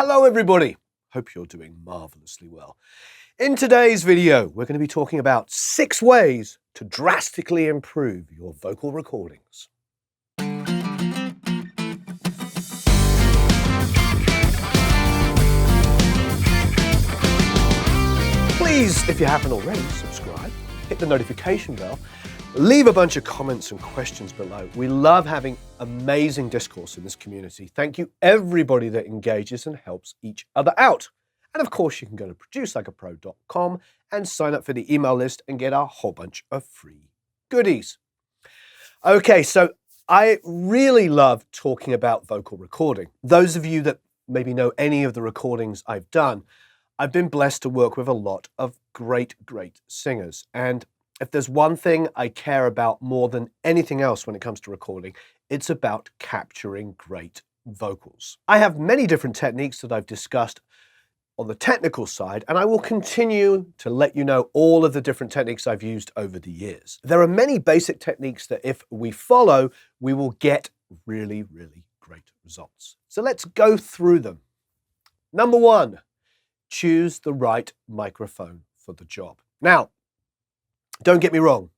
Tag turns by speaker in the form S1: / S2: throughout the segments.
S1: Hello everybody, hope you're doing marvelously well. In today's video, we're going to be talking about 6 ways to drastically improve your vocal recordings. Please, if you haven't already, subscribe, hit the notification bell, leave a bunch of comments and questions below. We love having amazing discourse in this community. Thank you everybody that engages and helps each other out. And of course, you can go to producelikeapro.com and sign up for the email list and get a whole bunch of free goodies. Okay, so I really love talking about vocal recording. Those of you that maybe know any of the recordings I've done, I've been blessed to work with a lot of great singers. And if there's one thing I care about more than anything else when it comes to recording, it's about capturing great vocals. I have many different techniques that I've discussed on the technical side, and I will continue to let you know all of the different techniques I've used over the years. There are many basic techniques that if we follow, we will get really great results. So let's go through them. Number 1, choose the right microphone for the job. Now, don't get me wrong,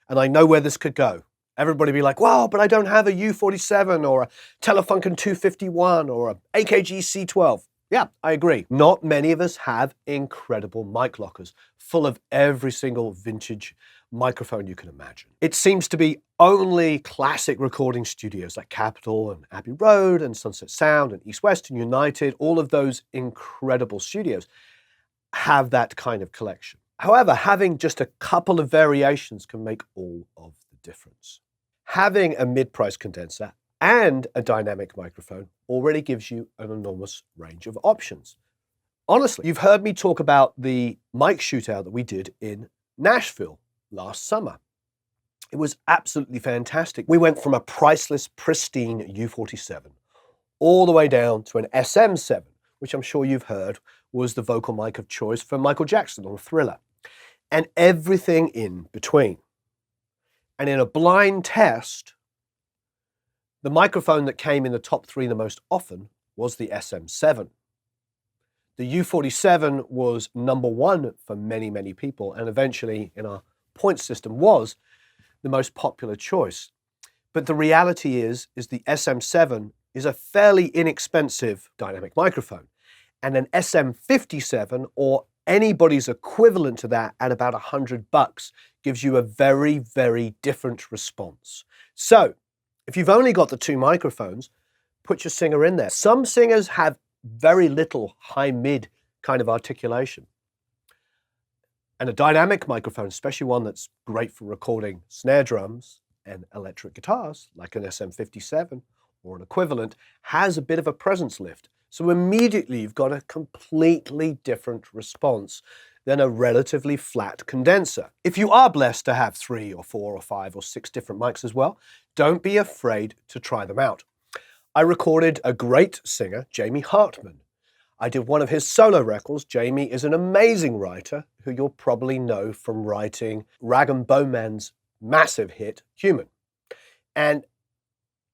S1: and I know where this could go. Everybody be like, well, but I don't have a U47 or a Telefunken 251 or a AKG C12. Yeah, I agree. Not many of us have incredible mic lockers full of every single vintage microphone you can imagine. It seems to be only classic recording studios like Capitol and Abbey Road and Sunset Sound and East West and United, all of those incredible studios have that kind of collection. However, having just a couple of variations can make all of the difference. Having a mid-price condenser and a dynamic microphone already gives you an enormous range of options. Honestly, you've heard me talk about the mic shootout that we did in Nashville last summer. It was absolutely fantastic. We went from a priceless, pristine U47 all the way down to an SM7, which I'm sure you've heard was the vocal mic of choice for Michael Jackson on Thriller, and everything in between. And in a blind test, the microphone that came in the top 3 the most often was the SM7. The U47 was number 1 for many people, and eventually in our point system was the most popular choice. But the reality is the SM7 is a fairly inexpensive dynamic microphone, and an SM57 or anybody's equivalent to that at about $100 gives you a very different response. So if you've only got the 2 microphones, put your singer in there. Some singers have very little high-mid kind of articulation. And a dynamic microphone, especially one that's great for recording snare drums and electric guitars, like an SM57 or an equivalent, has a bit of a presence lift. So immediately you've got a completely different response than a relatively flat condenser. If you are blessed to have 3 or 4 or 5 or 6 different mics as well, don't be afraid to try them out. I recorded a great singer, Jamie Hartman. I did one of his solo records. Jamie is an amazing writer who you'll probably know from writing Rag & Bone Man's massive hit, Human. And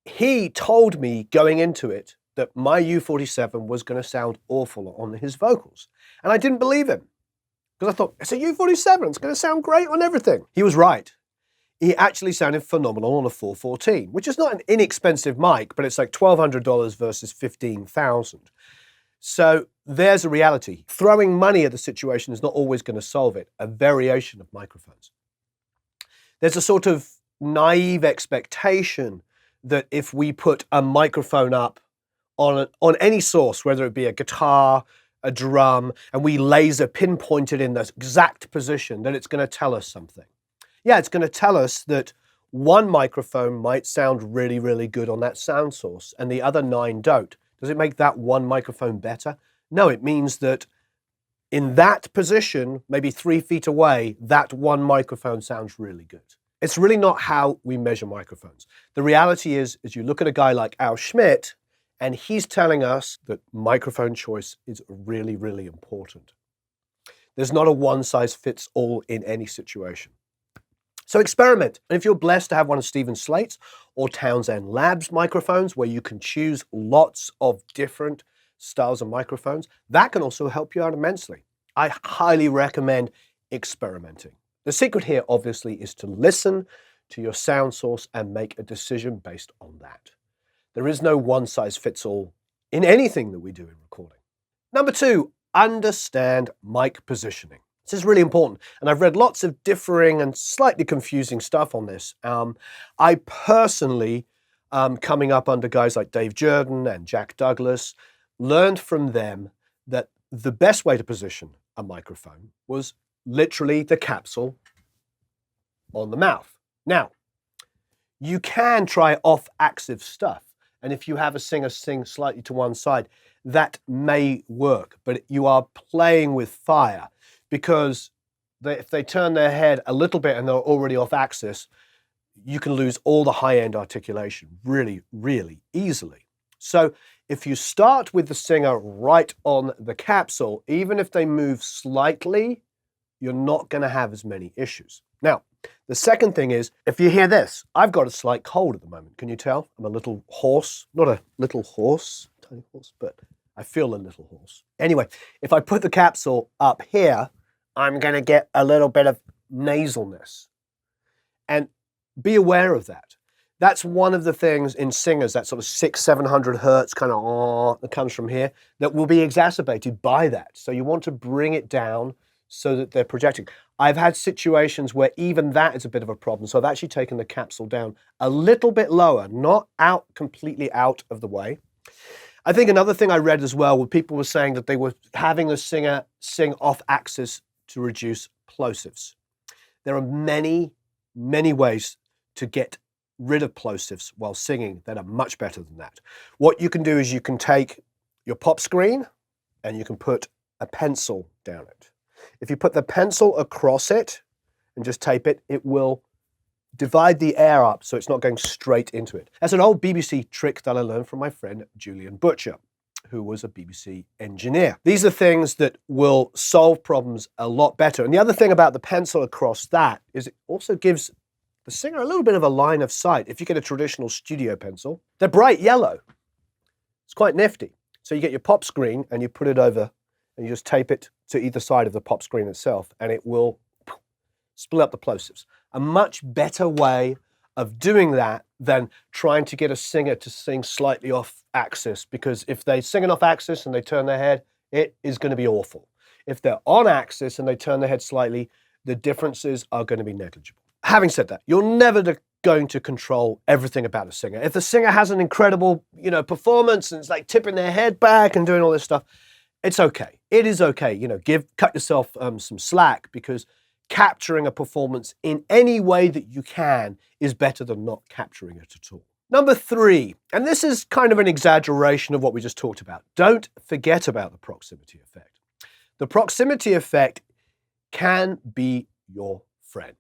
S1: he told me going into it that my U47 was going to sound awful on his vocals. And I didn't believe him, because I thought, it's a U47, it's going to sound great on everything. He was right. He actually sounded phenomenal on a 414, which is not an inexpensive mic, but it's like $1,200 versus $15,000. So there's a reality. Throwing money at the situation is not always going to solve it. A variation of microphones. There's a sort of naive expectation that if we put a microphone up on any source, whether it be a guitar, a drum, and we laser pinpoint it in the exact position, that it's going to tell us something. Yeah, it's going to tell us that one microphone might sound really good on that sound source and the other 9 don't. Does it make that one microphone better? No, it means that in that position, maybe 3 feet away, that one microphone sounds really good. It's really not how we measure microphones. The reality is you look at a guy like Al Schmidt, and he's telling us that microphone choice is really important. There's not a one-size-fits-all in any situation. So experiment. And if you're blessed to have one of Stephen Slate's or Townsend Labs microphones where you can choose lots of different styles of microphones, that can also help you out immensely. I highly recommend experimenting. The secret here, obviously, is to listen to your sound source and make a decision based on that. There is no one size fits all in anything that we do in recording. Number 2, understand mic positioning. This is really important, and I've read lots of differing and slightly confusing stuff on this. I personally, coming up under guys like Dave Jordan and Jack Douglas, learned from them that the best way to position a microphone was literally the capsule on the mouth. Now, you can try off-axis stuff, and if you have a singer sing slightly to one side, that may work, but you are playing with fire, because if they turn their head a little bit and they're already off axis, you can lose all the high-end articulation really, really easily. So if you start with the singer right on the capsule, even if they move slightly, you're not going to have as many issues. Now, the second thing is, if you hear this, I've got a slight cold at the moment. Can you tell? I'm a little hoarse. Not a little horse, tiny horse, but I feel a little hoarse. Anyway, if I put the capsule up here, I'm going to get a little bit of nasalness. And be aware of that. That's one of the things in singers, that sort of 600-700 hertz kind of that comes from here, that will be exacerbated by that. So you want to bring it down so that they're projecting. I've had situations where even that is a bit of a problem. So I've actually taken the capsule down a little bit lower, not out completely out of the way. I think another thing I read as well, where people were saying that they were having the singer sing off axis to reduce plosives. There are many, many ways to get rid of plosives while singing that are much better than that. What you can do is you can take your pop screen and you can put a pencil down it. If you put the pencil across it and just tape it, it will divide the air up so it's not going straight into it. That's an old BBC trick that I learned from my friend Julian Butcher, who was a BBC engineer. These are things that will solve problems a lot better. And the other thing about the pencil across that is it also gives the singer a little bit of a line of sight. If you get a traditional studio pencil, they're bright yellow. It's quite nifty. So you get your pop screen and you put it over and you just tape it to either side of the pop screen itself, and it will split up the plosives. A much better way of doing that than trying to get a singer to sing slightly off axis, because if they sing it off axis and they turn their head, it is going to be awful. If they're on axis and they turn their head slightly, the differences are going to be negligible. Having said that, you're never going to control everything about a singer. If the singer has an incredible, performance and it's like tipping their head back and doing all this stuff, it's okay. It is okay. Cut yourself some slack, because capturing a performance in any way that you can is better than not capturing it at all. Number 3, and this is kind of an exaggeration of what we just talked about. Don't forget about the proximity effect. The proximity effect can be your friend.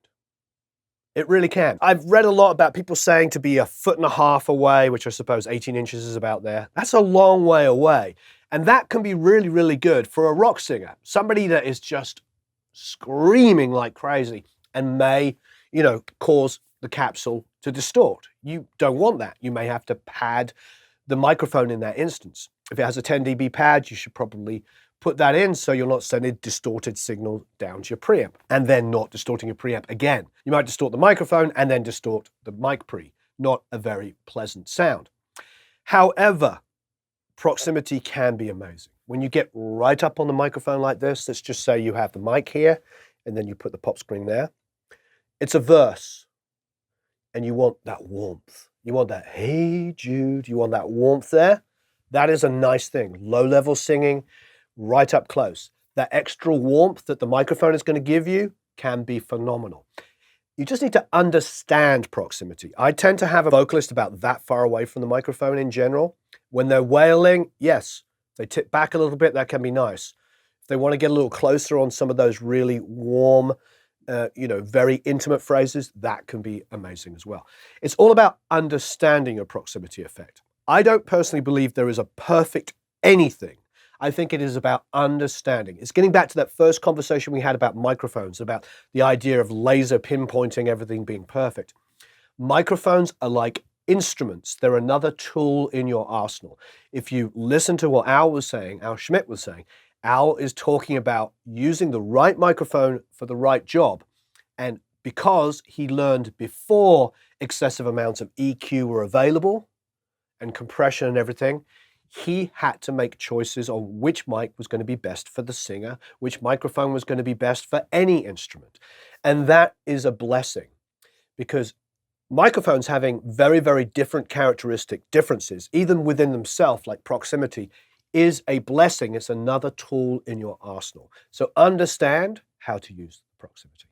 S1: It really can. I've read a lot about people saying to be 1.5 feet away, which I suppose 18 inches is about there. That's a long way away. And that can be really, really good for a rock singer. Somebody that is just screaming like crazy and may, cause the capsule to distort. You don't want that. You may have to pad the microphone in that instance. If it has a 10 dB pad, you should probably put that in so you're not sending distorted signal down to your preamp and then not distorting your preamp again. You might distort the microphone and then distort the mic pre. Not a very pleasant sound. However, proximity can be amazing. When you get right up on the microphone like this, let's just say you have the mic here and then you put the pop screen there. It's a verse and you want that warmth. You want that, hey Jude, you want that warmth there. That is a nice thing. Low level singing, right up close. That extra warmth that the microphone is going to give you can be phenomenal. You just need to understand proximity. I tend to have a vocalist about that far away from the microphone in general. When they're wailing, yes, they tip back a little bit, that can be nice. If they want to get a little closer on some of those really warm, very intimate phrases, that can be amazing as well. It's all about understanding your proximity effect. I don't personally believe there is a perfect anything. I think it is about understanding. It's getting back to that first conversation we had about microphones, about the idea of laser pinpointing everything being perfect. Microphones are like instruments. They're another tool in your arsenal. If you listen to what Al Schmidt was saying, Al is talking about using the right microphone for the right job. And because he learned before excessive amounts of EQ were available and compression and everything, he had to make choices on which mic was going to be best for the singer, which microphone was going to be best for any instrument. And that is a blessing, because microphones having very, very different characteristic differences, even within themselves, like proximity, is a blessing. It's another tool in your arsenal. So understand how to use proximity.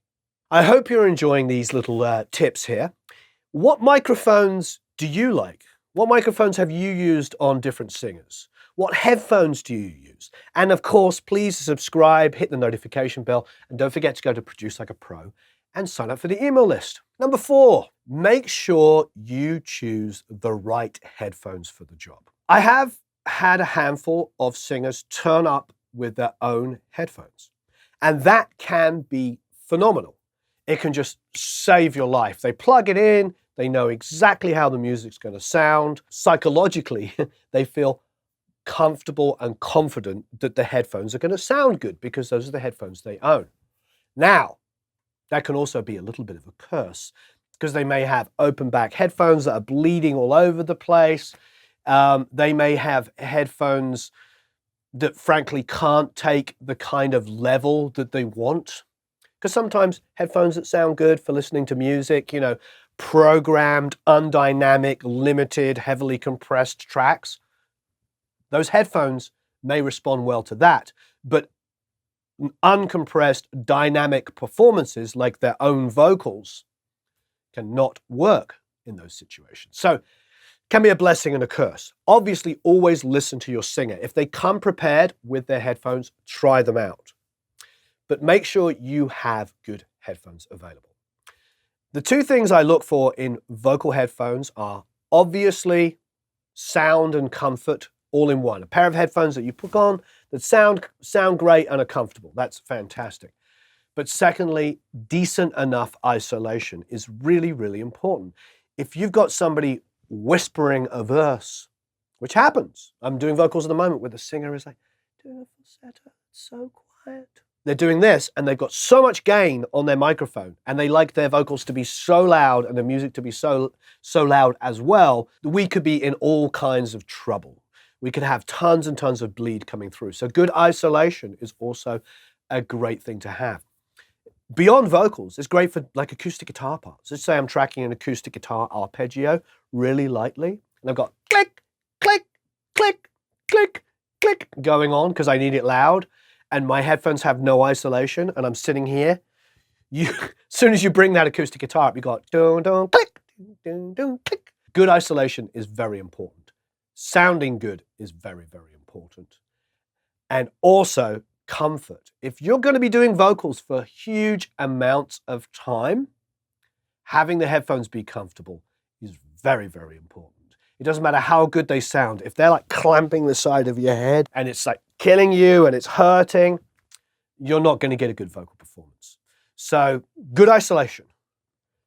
S1: I hope you're enjoying these little tips here. What microphones do you like? What microphones have you used on different singers? What headphones do you use? And of course, please subscribe, hit the notification bell, and don't forget to go to Produce Like a Pro and sign up for the email list. Number 4, make sure you choose the right headphones for the job. I have had a handful of singers turn up with their own headphones, and that can be phenomenal. It can just save your life. They plug it in, they know exactly how the music's going to sound. Psychologically, they feel comfortable and confident that the headphones are going to sound good because those are the headphones they own. Now, that can also be a little bit of a curse because they may have open back headphones that are bleeding all over the place. They may have headphones that frankly can't take the kind of level that they want. Because sometimes headphones that sound good for listening to music, programmed, undynamic, limited, heavily compressed tracks, those headphones may respond well to that. But uncompressed, dynamic performances like their own vocals cannot work in those situations. So it can be a blessing and a curse. Obviously, always listen to your singer. If they come prepared with their headphones, try them out. But make sure you have good headphones available. The 2 things I look for in vocal headphones are obviously sound and comfort all in one. A pair of headphones that you put on that sound great and are comfortable. That's fantastic. But secondly, decent enough isolation is really, really important. If you've got somebody whispering a verse, which happens. I'm doing vocals at the moment where the singer is like, doing a falsetto, it's so quiet. They're doing this and they've got so much gain on their microphone and they like their vocals to be so loud and the music to be so loud as well, we could be in all kinds of trouble. We could have tons and tons of bleed coming through. So good isolation is also a great thing to have. Beyond vocals, it's great for like acoustic guitar parts. Let's say I'm tracking an acoustic guitar arpeggio really lightly and I've got click, click, click, click, click going on because I need it loud. And my headphones have no isolation, and I'm sitting here. As soon as you bring that acoustic guitar up, you got dun dun click, dun dun click. Good isolation is very important. Sounding good is very, very important. And also comfort. If you're going to be doing vocals for huge amounts of time, having the headphones be comfortable is very, very important. It doesn't matter how good they sound. If they're like clamping the side of your head and it's like killing you and it's hurting, you're not going to get a good vocal performance. So good isolation,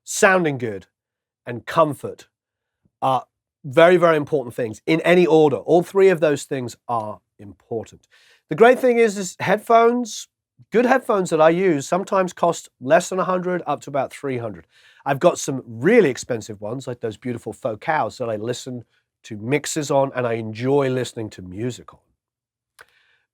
S1: sounding good, and comfort are very, very important things in any order. All 3 of those things are important. The great thing is headphones, good headphones that I use sometimes cost less than $100 up to about $300. I've got some really expensive ones like those beautiful Focals that I listen to mixes on and I enjoy listening to music on.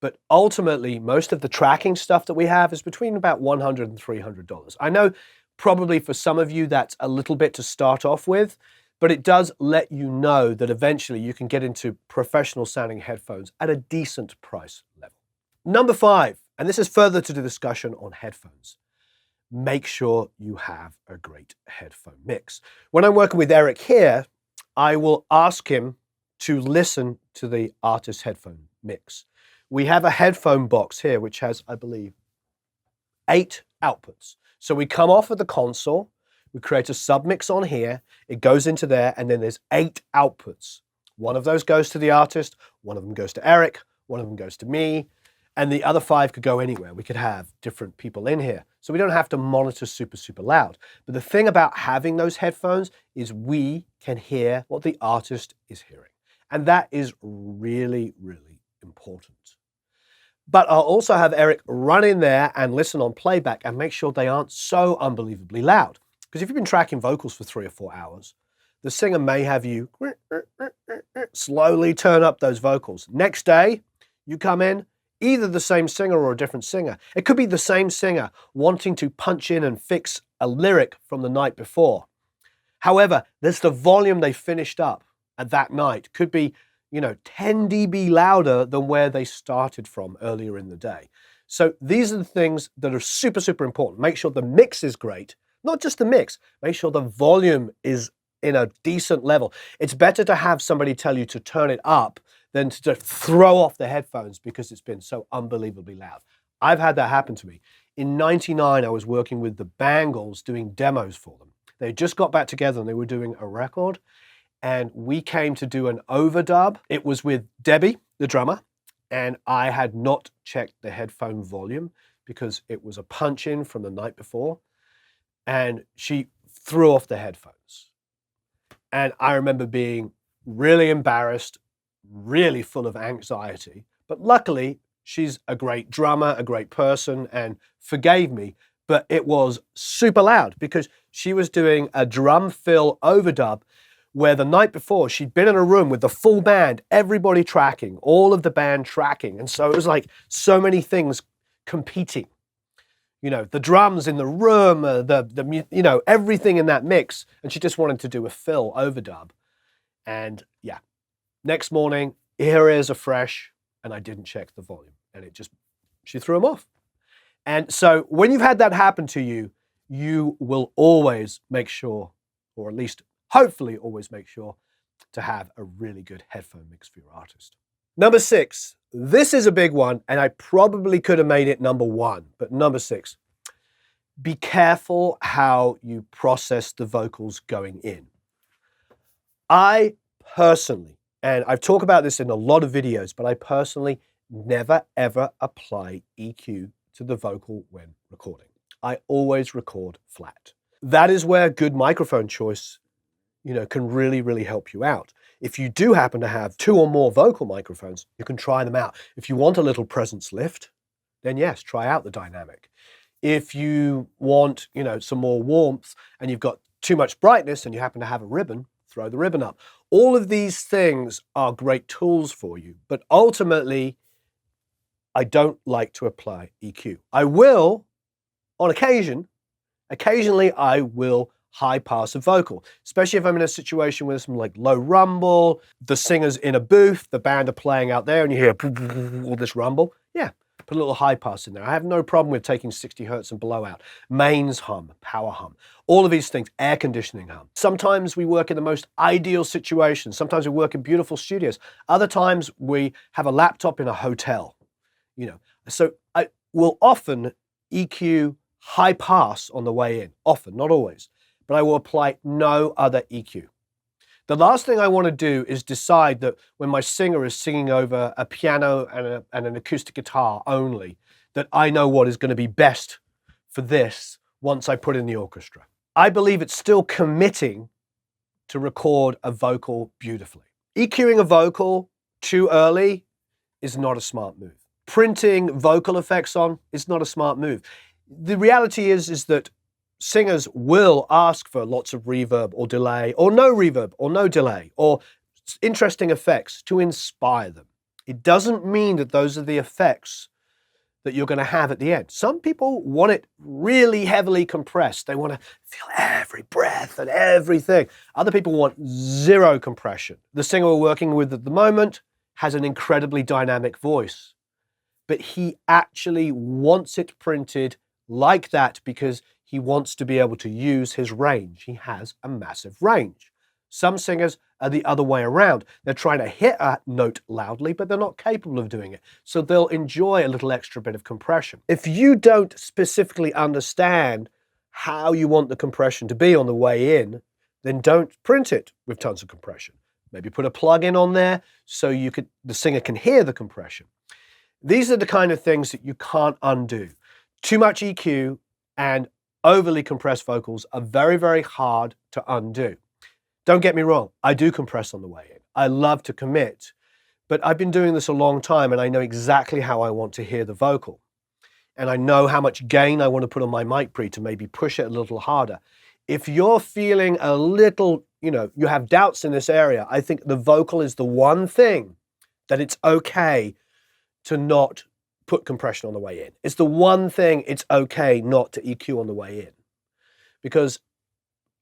S1: But ultimately, most of the tracking stuff that we have is between about $100 and $300. I know probably for some of you that's a little bit to start off with, but it does let you know that eventually you can get into professional sounding headphones at a decent price level. Number 5, and this is further to the discussion on headphones. Make sure you have a great headphone mix. When I'm working with Eric here, I will ask him to listen to the artist's headphone mix. We have a headphone box here, which has, I believe, 8 outputs. So we come off of the console, we create a submix on here, it goes into there, and then there's 8 outputs. One of those goes to the artist, one of them goes to Eric, one of them goes to me, and the other 5 could go anywhere. We could have different people in here. So we don't have to monitor super, super loud. But the thing about having those headphones is we can hear what the artist is hearing. And that is really, really important. But I'll also have Eric run in there and listen on playback and make sure they aren't so unbelievably loud. Because if you've been tracking vocals for 3 or 4 hours, the singer may have you slowly turn up those vocals. Next day, you come in, either the same singer or a different singer. It could be the same singer wanting to punch in and fix a lyric from the night before. However, there's the volume they finished up at that night. Could be, 10 dB louder than where they started from earlier in the day. So these are the things that are super, super important. Make sure the mix is great. Not just the mix, make sure the volume is in a decent level. It's better to have somebody tell you to turn it up than to just throw off the headphones because it's been so unbelievably loud. I've had that happen to me. In '99, I was working with the Bangles doing demos for them. They just got back together and they were doing a record, and we came to do an overdub. It was with Debbie, the drummer, and I had not checked the headphone volume because it was a punch-in from the night before, and she threw off the headphones. And I remember being really embarrassed, really full of anxiety. But luckily, she's a great drummer, a great person, and forgave me. But it was super loud because she was doing a drum fill overdub where the night before she'd been in a room with the full band, everybody tracking, all of the band tracking. And so it was like so many things competing. The drums in the room, everything in that mix. And she just wanted to do a fill overdub. And yeah, next morning, her ears are fresh, and I didn't check the volume. And she threw them off. And so when you've had that happen to you, you will always make sure, or at least hopefully always make sure, to have a really good headphone mix for your artist. Number 6. This is a big one, and I probably could have made it number 1, but number 6. Be careful how you process the vocals going in. I personally, and I've talked about this in a lot of videos, but I personally never ever apply EQ to the vocal when recording. I always record flat. That is where good microphone choice, can really, really help you out. If you do happen to have 2 or more vocal microphones, you can try them out. If you want a little presence lift, then yes, try out the dynamic. If you want, some more warmth and you've got too much brightness and you happen to have a ribbon, throw the ribbon up. All of these things are great tools for you, but ultimately, I don't like to apply EQ. I will, on occasionally I will high pass a vocal, especially if I'm in a situation with some like low rumble, the singer's in a booth, the band are playing out there and you hear all this rumble. Yeah, put a little high pass in there. I have no problem with taking 60 hertz and below out. Mains hum, power hum, all of these things, air conditioning hum. Sometimes we work in the most ideal situations. Sometimes we work in beautiful studios. Other times we have a laptop in a hotel, So I will often EQ high pass on the way in, often, not always. But I will apply no other EQ. The last thing I want to do is decide that when my singer is singing over a piano and an acoustic guitar only, that I know what is going to be best for this once I put in the orchestra. I believe it's still committing to record a vocal beautifully. EQing a vocal too early is not a smart move. Printing vocal effects on is not a smart move. The reality is that singers will ask for lots of reverb or delay, or no reverb or no delay, or interesting effects to inspire them. It doesn't mean that those are the effects that you're going to have at the end. Some people want it really heavily compressed. They want to feel every breath and everything. Other people want 0 compression. The singer we're working with at the moment has an incredibly dynamic voice, but he actually wants it printed like that because he wants to be able to use his range. He has a massive range. Some singers are the other way around. They're trying to hit a note loudly, but they're not capable of doing it. So they'll enjoy a little extra bit of compression. If you don't specifically understand how you want the compression to be on the way in, then don't print it with tons of compression. Maybe put a plug-in on there so the singer can hear the compression. These are the kind of things that you can't undo. Too much EQ and overly compressed vocals are very, very hard to undo. Don't get me wrong, I do compress on the way in. I love to commit, but I've been doing this a long time and I know exactly how I want to hear the vocal. And I know how much gain I want to put on my mic pre to maybe push it a little harder. If you're feeling a little, you have doubts in this area, I think the vocal is the one thing that it's okay to not put compression on the way in. It's the one thing it's okay not to EQ on the way in. Because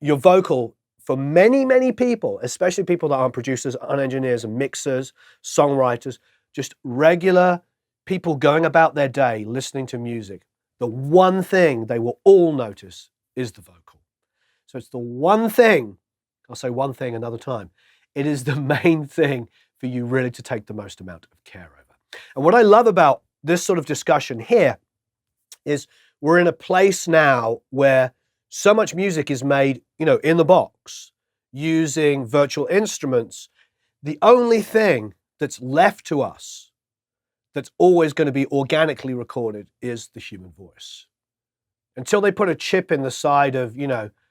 S1: your vocal, for many, many people, especially people that aren't producers, aren't engineers and mixers, songwriters, just regular people going about their day listening to music, the one thing they will all notice is the vocal. So it's the one thing, I'll say one thing another time, it is the main thing for you really to take the most amount of care over. And what I love about this sort of discussion here is we're in a place now where so much music is made, in the box using virtual instruments. The only thing that's left to us that's always going to be organically recorded is the human voice. Until they put a chip in the side of,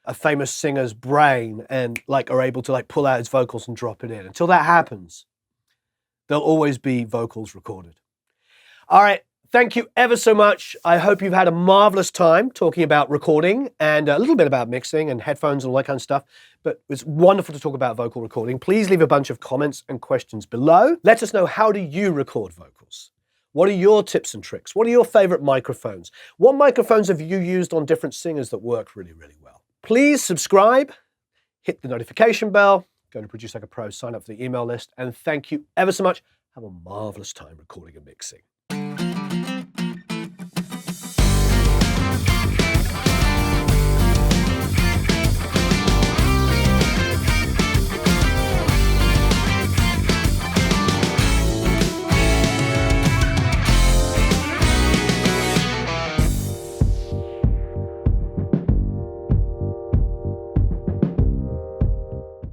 S1: a famous singer's brain and are able to pull out his vocals and drop it in. Until that happens, there'll always be vocals recorded. All right. Thank you ever so much. I hope you've had a marvelous time talking about recording and a little bit about mixing and headphones and all that kind of stuff. But it's wonderful to talk about vocal recording. Please leave a bunch of comments and questions below. Let us know, how do you record vocals? What are your tips and tricks? What are your favorite microphones? What microphones have you used on different singers that work really, really well? Please subscribe, hit the notification bell, go to Produce Like a Pro, sign up for the email list, and thank you ever so much. Have a marvelous time recording and mixing.